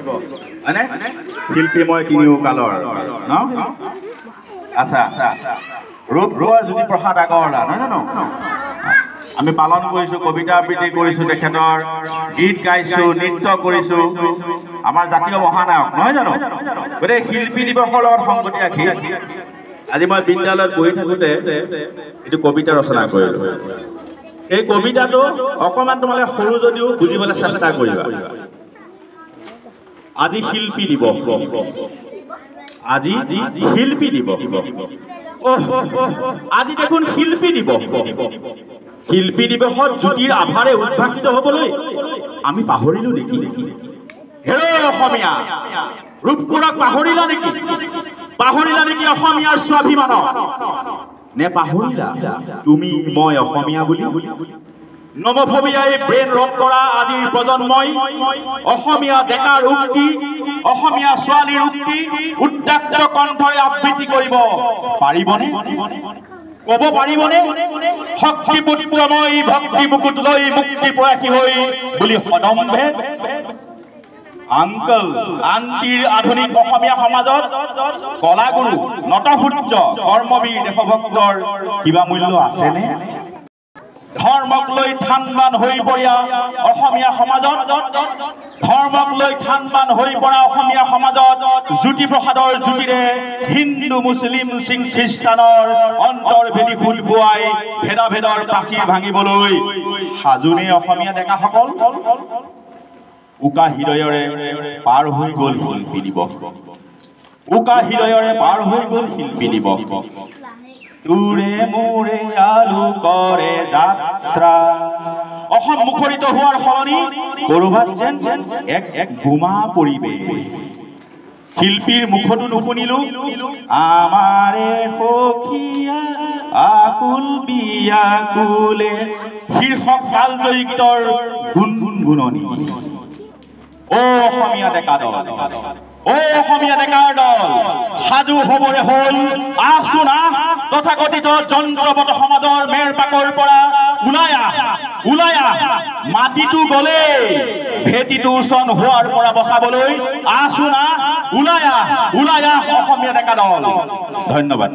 হয়নে শিল্পীময় তিনিও কালৰ ন আচ্ছা ৰূপ ৰূপৰ জ্যোতিপ্ৰসাদ আগৰৱালা নহয় জানো আমি পালন কৰিছোঁ কবিতা আবৃত্তি কৰিছোঁ তেখেতৰ গীত গাইছোঁ নৃত্য কৰিছোঁ আমাৰ জাতীয় মহানায়ক নহয় জানো গতিকে শিল্পী দিৱসৰ লগত সংগতি ৰাখি আজি মই বিদ্যালয়ত পঢ়ি থাকোঁতে এইটো কবিতা ৰচনা কৰিলোঁ এই কবিতাটো অকণমান তোমালোকে সৰু যদিও বুজিবলৈ চেষ্টা কৰিবা আজি শিল্পী দিৱস আজি শিল্পী দিৱস আজি দেখোন শিল্পী দিৱস শিল্পী দিৱসত জ্যোতিৰ আভাৰে উদ্ভাসিত হ'বলৈ আমি পাহৰিলোঁ নেকি হেৰৌ অসমীয়া ৰূপকোড়ক পাহৰিলা নেকি অসমীয়াৰ স্বাভিমানক নে পাহৰিলা তুমি মই অসমীয়া বুলি নমফবিয়াই ব্ৰেইন ৰক কৰা আজিৰ প্ৰজন্মই অসমীয়া ডেকাৰ উক্তি অসমীয়া ছোৱালীৰ উক্তি উদ্যাক্ত কণ্ঠৰে আবৃত্তি কৰিব পাৰিবনে ক'ব পাৰিবনে শক্তি পুত্ৰময় ভক্তি মুকুট লৈ মুক্তি প্ৰয়াসী হৈ বুলি সদম্ভে আংকল আন্টিৰ আধুনিক অসমীয়া সমাজত কলাগুৰু নটসূৰ্য কৰ্মবীৰ দেশভক্তৰ কিবা মূল্য আছেনে ধৰ্মক লৈ থানবান হৈ পৰা অসমীয়া সমাজত ধৰ্মক লৈ থানবান হৈ পৰা অসমীয়া সমাজত জ্যোতিপ্ৰসাদৰ জ্যোতিৰে হিন্দু মুছলিম শিখ খ্ৰীষ্টানৰ অন্তৰ ভেদি খোল বোৱাই ভেদাভেদৰ প্ৰাচীৰ ভাঙিবলৈ সাজুনে অসমীয়া ডেকাসকল উকা হৃদয়ৰে পাৰ হৈ গ'ল শিল্পী দিৱস উকা হৃদয়ৰে পাৰ হৈ গ'ল শিল্পী দিৱস তোৰে মোৰে আলু কৰে যাত্ৰা অসম মুখৰিত হোৱাৰ সলনি ক'ৰবাত যেন এক বোমা পৰিৱেশ শিল্পীৰ মুখতো নুশুনিলো আমাৰে সখীয়া আকুল বিয়াকুলে শীৰ্ষক কালজয়ী গীতৰ গুণগুণনি অসমীয়া ডেকা দল অসমীয়া ডেকাৰ দল সাজু হ'বৰে হ'ল আহচোন আহ তথাকথিত যন্ত্ৰবত সমাজৰ মেৰ পাকৰ পৰা ওলাই আহ মাটিটো গ'লে ভেটিটো উচন হোৱাৰ পৰা বচাবলৈ আহচোন আহ ওলাই আহ অসমীয়া ডেকা দল ধন্যবাদ